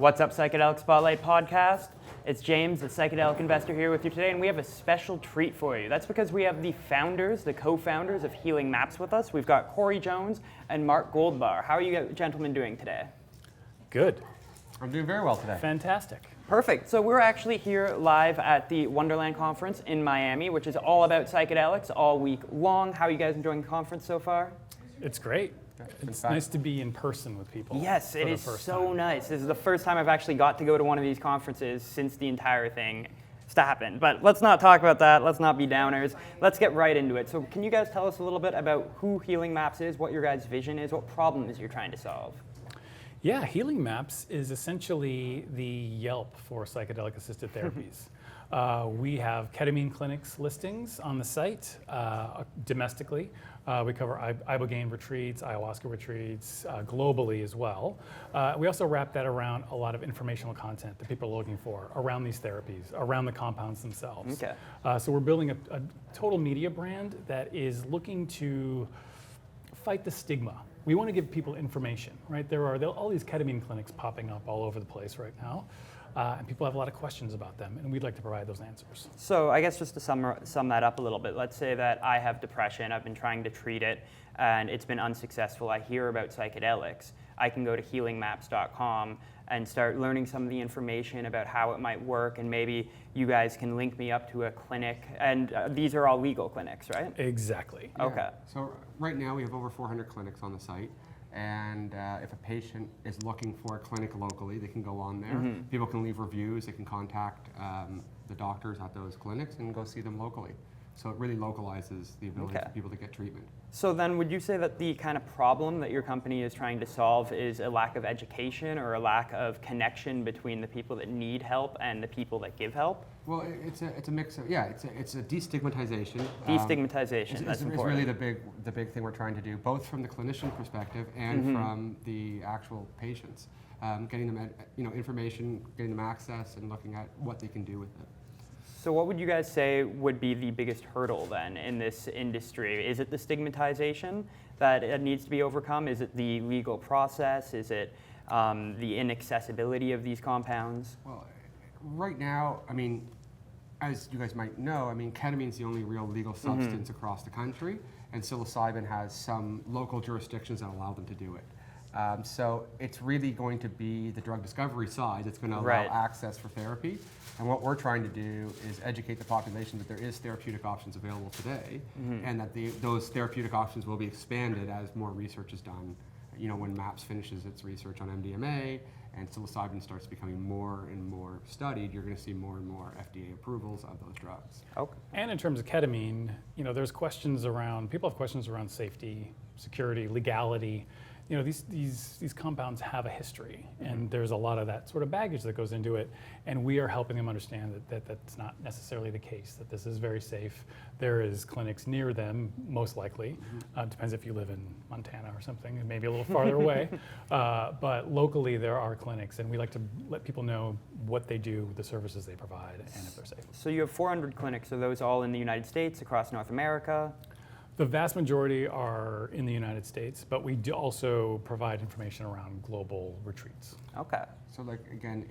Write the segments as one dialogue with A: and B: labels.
A: What's up, Psychedelic Spotlight podcast? It's James, the Psychedelic Investor, here with you today, and we have a special treat for you. That's because we have the co-founders of Healing Maps with us. We've got Cory Jones and Mark Goldhar. How are you gentlemen doing today?
B: Good.
C: I'm doing very well today.
B: Fantastic.
A: Perfect. So we're actually here live at the Wonderland Conference in Miami, which is all about psychedelics all week long. How are you guys enjoying the conference so far?
B: It's great. It's nice to be in person with people.
A: Yes, it is so nice. This is the first time I've actually got to go to one of these conferences since the entire thing happened. But let's not talk about that. Let's not be downers. Let's get right into it. So can you guys tell us a little bit about who Healing Maps is, what your guys' vision is, what problems you're trying to solve?
B: Yeah, Healing Maps is essentially the Yelp for psychedelic assisted therapies. We have Ketamine Clinics listings on the site domestically. We cover ibogaine retreats, ayahuasca retreats, globally as well. We also wrap that around a lot of informational content that people are looking for around these therapies, around the compounds themselves.
A: Okay.
B: So we're building a total media brand that is looking to fight the stigma. We want to give people information, right? There are all these ketamine clinics popping up all over the place right now. And people have a lot of questions about them, and we'd like to provide those answers.
A: So I guess just to sum that up a little bit, let's say that I have depression, I've been trying to treat it, and it's been unsuccessful. I hear about psychedelics. I can go to healingmaps.com and start learning some of the information about how it might work, and maybe you guys can link me up to a clinic. And these are all legal clinics, right?
B: Exactly.
C: Yeah.
A: Okay.
C: So right now we have over 400 clinics on the site. And if a patient is looking for a clinic locally, they can go on there.
A: Mm-hmm.
C: People can leave reviews. They can contact the doctors at those clinics and go see them locally. So it really localizes the ability for people to get treatment.
A: So then would you say that the kind of problem that your company is trying to solve is a lack of education or a lack of connection between the people that need help and the people that give help?
C: Well, it's a mix of, it's a destigmatization.
A: Destigmatization, that's important.
C: It's really the big thing we're trying to do, both from the clinician perspective and from the actual patients. Getting them information, getting them access, and looking at what they can do with it.
A: So what would you guys say would be the biggest hurdle then in this industry? Is it the stigmatization that it needs to be overcome? Is it the legal process? Is it the inaccessibility of these compounds?
C: Well, right now, as you guys might know, ketamine is the only real legal substance across the country, and psilocybin has some local jurisdictions that allow them to do it. So it's really going to be the drug discovery side that's going to allow access for therapy. And what we're trying to do is educate the population that there is therapeutic options available today, and that those therapeutic options will be expanded as more research is done. When MAPS finishes its research on MDMA and psilocybin starts becoming more and more studied, you're going to see more and more FDA approvals of those drugs.
A: Okay.
B: And in terms of ketamine, there's people have questions around safety, security, legality. These compounds have a history, and there's a lot of that sort of baggage that goes into it, and we are helping them understand that that's not necessarily the case, that this is very safe. There is clinics near them, most likely. Depends if you live in Montana or something, maybe a little farther away. But locally there are clinics, and we like to let people know what they do, the services they provide, and if they're safe.
A: So you have 400 clinics. Are those all in the United States, across North America?
B: The vast majority are in the United States, but we do also provide information around global retreats.
A: Okay.
C: So again,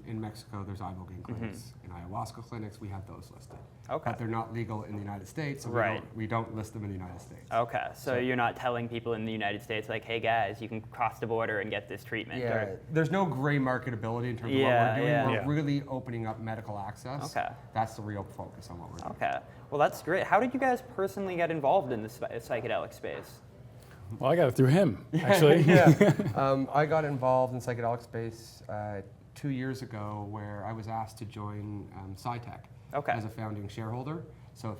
C: in Mexico, there's ibogaine clinics. In ayahuasca clinics, we have those listed.
A: Okay.
C: But they're not legal in the United States, so we don't list them in the United States.
A: Okay, so you're not telling people in the United States, like, hey guys, you can cross the border and get this treatment.
C: Yeah, there's no gray marketability in terms of what we're doing. We're really opening up medical access.
A: Okay.
C: That's the real focus on what we're doing.
A: Okay, well that's great. How did you guys personally get involved in the psychedelic space?
B: Well, I got it through him, actually.
C: I got involved in psychedelic space 2 years ago, where I was asked to join Psytech as a founding shareholder. So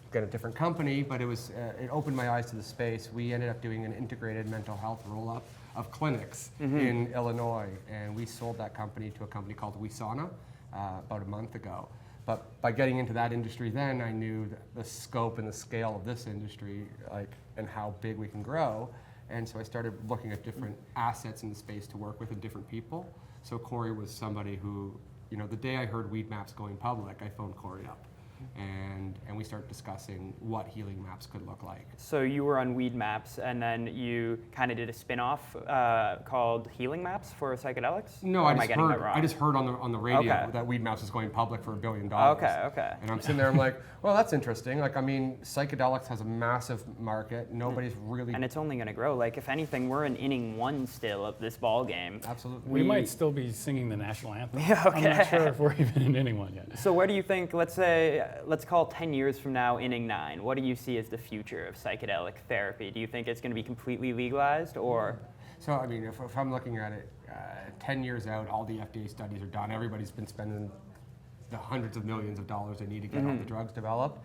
C: again, a different company, but it opened my eyes to the space. We ended up doing an integrated mental health roll-up of clinics in Illinois, and we sold that company to a company called Wisana about a month ago. But by getting into that industry then, I knew the scope and the scale of this industry, and how big we can grow. And so I started looking at different assets in the space to work with and different people. So Cory was somebody who, the day I heard Weed Maps going public, I phoned Cory up. and we start discussing what healing maps could look like.
A: So you were on Weed Maps, and then you kind of did a spin-off called Healing Maps for psychedelics?
C: No,
A: Or
C: I
A: am
C: just
A: getting
C: heard.
A: that wrong?
C: I just heard on the radio
A: Okay.
C: that Weed Maps is going public for $1 billion.
A: Okay.
C: And I'm sitting there, I'm like, well, that's interesting. Like, I mean, psychedelics has a massive market. Nobody's really.
A: And it's only going to grow. Like, if anything, we're in inning 1 still of this ball game.
C: Absolutely.
B: We might still be singing the national anthem.
A: Yeah,
B: I'm not
A: okay.
B: sure if we're even in anyone yet.
A: So where do you think, let's call 10 years from now, inning 9, what do you see as the future of psychedelic therapy? Do you think it's going to be completely legalized, or?
C: So, I mean, if I'm looking at it 10 years out, all the FDA studies are done. Everybody's been spending the hundreds of millions of dollars they need to get all the drugs developed.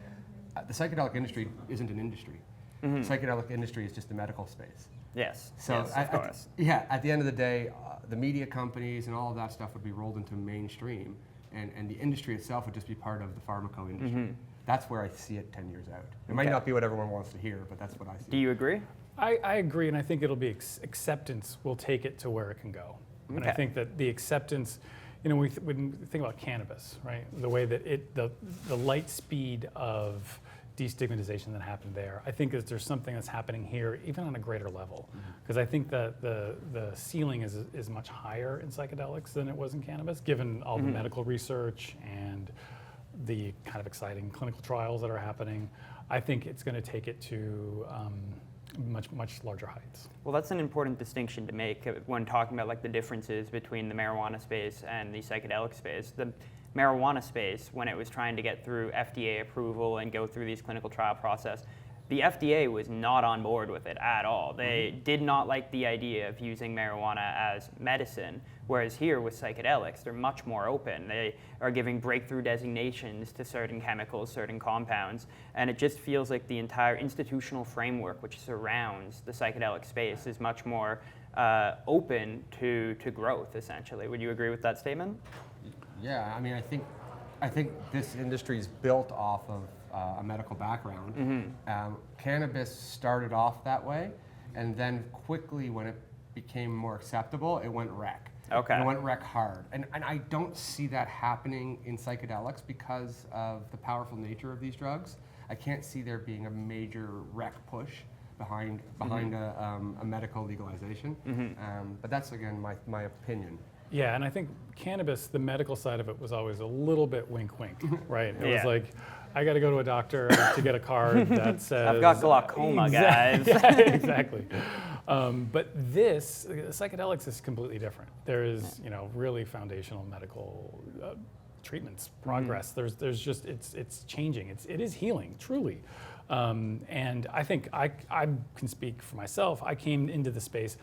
C: The psychedelic industry isn't an industry. The psychedelic industry is just the medical space.
A: Yes,
C: So
A: yes, of course.
C: at the end of the day, the media companies and all of that stuff would be rolled into mainstream, and the industry itself would just be part of the pharmaco industry. That's where I see it 10 years out. It might
A: Okay.
C: not be what everyone wants to hear, but that's what I see.
A: Do you agree?
B: I agree, and I think it'll be acceptance will take it to where it can go. And I
A: Okay.
B: think that the acceptance, when we think about cannabis, right? The way that the light speed of destigmatization that happened there, I think that there's something that's happening here, even on a greater level. Because I think that the ceiling is much higher in psychedelics than it was in cannabis, given all the medical research and the kind of exciting clinical trials that are happening. I think it's going to take it to much larger heights.
A: Well, that's an important distinction to make when talking about like the differences between the marijuana space and the psychedelic space. The marijuana space, when it was trying to get through FDA approval and go through these clinical trial process, the FDA was not on board with it at all. They did not like the idea of using marijuana as medicine, whereas here with psychedelics, they're much more open. They are giving breakthrough designations to certain chemicals, certain compounds, and it just feels like the entire institutional framework which surrounds the psychedelic space is much more open to growth, essentially. Would you agree with that statement?
C: Yeah, I mean, I think this industry is built off of a medical background. Cannabis started off that way, and then quickly, when it became more acceptable, it went rec.
A: Okay.
C: And it went rec hard. And I don't see that happening in psychedelics because of the powerful nature of these drugs. I can't see there being a major rec push behind a medical legalization. But that's, again, my opinion.
B: Yeah, and I think cannabis, the medical side of it was always a little bit wink, right? It
A: Yeah.
B: was like, I got to go to a doctor to get a card that says...
A: I've got glaucoma, guys.
B: Yeah, exactly. But this, psychedelics is completely different. There is, really foundational medical treatments, progress. There's just, it's changing. It is healing, truly. And I think I can speak for myself. I came into the space,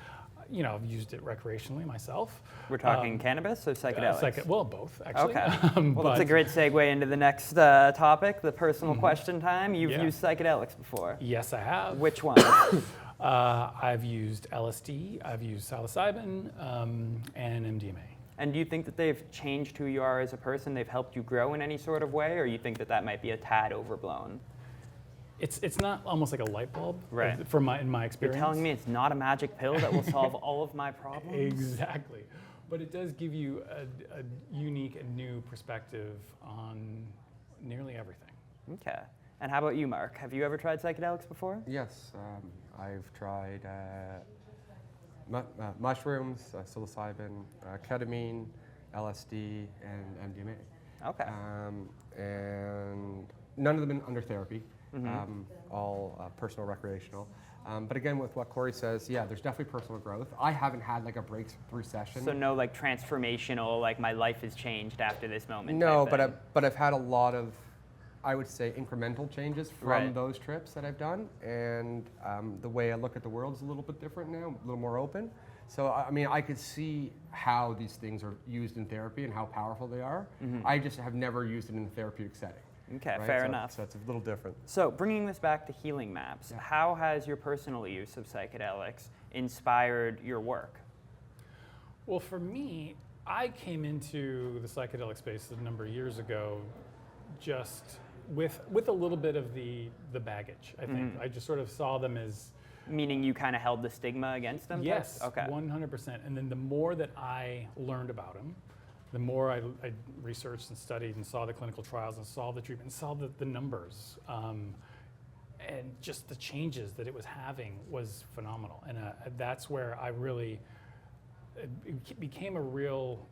B: I've used it recreationally myself.
A: We're talking cannabis or psychedelics?
B: Well, both, actually.
A: Okay. Well, that's a great segue into the next topic, the personal question time. You've
B: Yeah.
A: used psychedelics before.
B: Yes, I have.
A: Which one?
B: I've used LSD, I've used psilocybin, and MDMA.
A: And do you think that they've changed who you are as a person? They've helped you grow in any sort of way? Or you think that might be a tad overblown?
B: It's not almost like a light bulb,
A: Right.
B: in my
A: You're
B: experience.
A: telling me it's not a magic pill that will solve all of my problems?
B: Exactly. But it does give you a unique and new perspective on nearly everything.
A: Okay. And how about you, Mark? Have you ever tried psychedelics before?
C: Yes, I've tried mushrooms, psilocybin, ketamine, LSD, and MDMA.
A: Okay.
C: And none of them under therapy, all personal, recreational. But again, with what Cory says, yeah, there's definitely personal growth. I haven't had like a breakthrough session.
A: So no like transformational, like my life has changed after this moment.
C: No,
A: type thing.
C: but I've had a lot of, I would say, incremental changes from
A: Right.
C: those trips that I've done, and the way I look at the world is a little bit different now, a little more open. So I mean, I could see how these things are used in therapy and how powerful they are. I just have never used it in a therapeutic setting.
A: Okay,
C: right?
A: fair
C: So-
A: enough.
C: So it's a little different.
A: So bringing this back to healing maps, how has your personal use of psychedelics inspired your work?
B: Well, for me, I came into the psychedelic space a number of years ago just with a little bit of the baggage, I think. I just sort of saw them as...
A: Meaning you kind of held the stigma against them?
B: Yes,
A: Okay.
B: 100%. And then the more that I learned about them, the more I researched and studied and saw the clinical trials and saw the treatment and saw the numbers, and just the changes that it was having was phenomenal. And that's where I really, it became a real,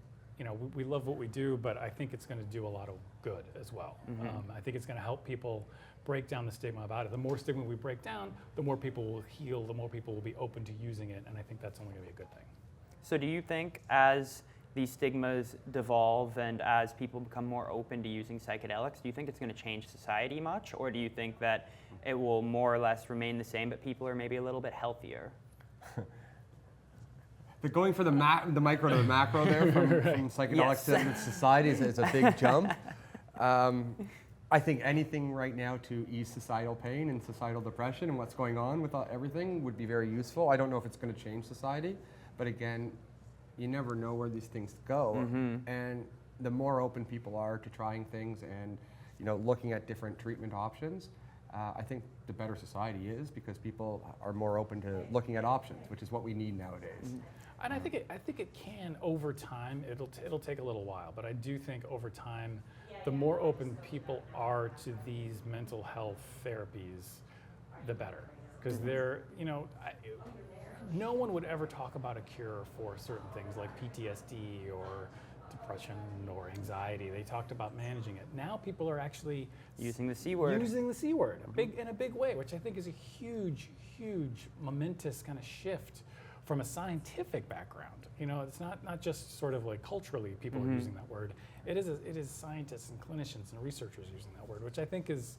B: we love what we do, but I think it's going to do a lot of good as well. I think it's going to help people break down the stigma about it. The more stigma we break down, the more people will heal, the more people will be open to using it, and I think that's only going to be a good thing.
A: So do you think as these stigmas devolve and as people become more open to using psychedelics, do you think it's going to change society much, or do you think that it will more or less remain the same, but people are maybe a little bit healthier?
C: But going for the micro to the macro there from psychedelics to society is a big jump. I think anything right now to ease societal pain and societal depression and what's going on with everything would be very useful. I don't know if it's going to change society, but again, you never know where these things go. And the more open people are to trying things and looking at different treatment options, I think the better society is, because people are more open to looking at options, which is what we need nowadays.
B: And I think it can over time. It'll take a little while, but I do think over time, the more open people are to these mental health therapies, the better. Because no one would ever talk about a cure for certain things like PTSD or depression or anxiety. They talked about managing it. Now people are actually
A: using the C word.
B: Using the C word in a big way, which I think is a huge, huge, momentous kind of shift from a scientific background. It's not just sort of like culturally people are using that word. It is scientists and clinicians and researchers using that word, which I think is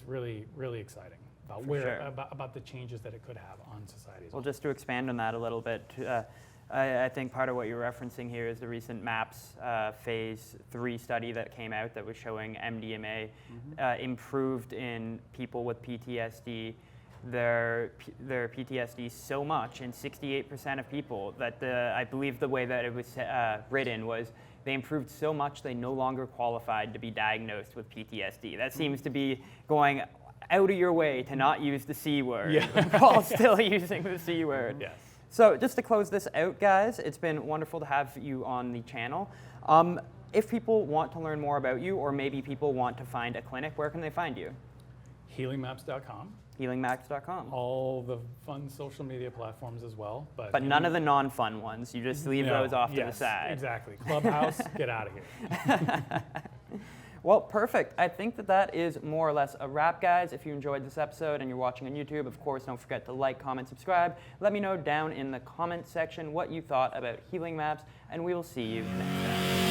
B: really, really exciting about about the changes that it could have on society.
A: Well, just to expand on that a little bit, I think part of what you're referencing here is the recent Maps phase 3 study that came out that was showing MDMA improved in people with PTSD. Their PTSD so much in 68% of people that I believe the way that it was written was they improved so much they no longer qualified to be diagnosed with PTSD. That seems to be going out of your way to not use the C word while still using the C word.
B: Yes.
A: So just to close this out, guys, it's been wonderful to have you on the channel. If people want to learn more about you, or maybe people want to find a clinic, where can they find you?
B: Healingmaps.com.
A: Healingmaps.com.
B: All the fun social media platforms as well.
A: But none of the non-fun ones. You just leave those off to the side.
B: Exactly. Clubhouse, get out of here.
A: Well, perfect. I think that is more or less a wrap, guys. If you enjoyed this episode and you're watching on YouTube, of course, don't forget to like, comment, subscribe. Let me know down in the comment section what you thought about Healing Maps, and we will see you next time.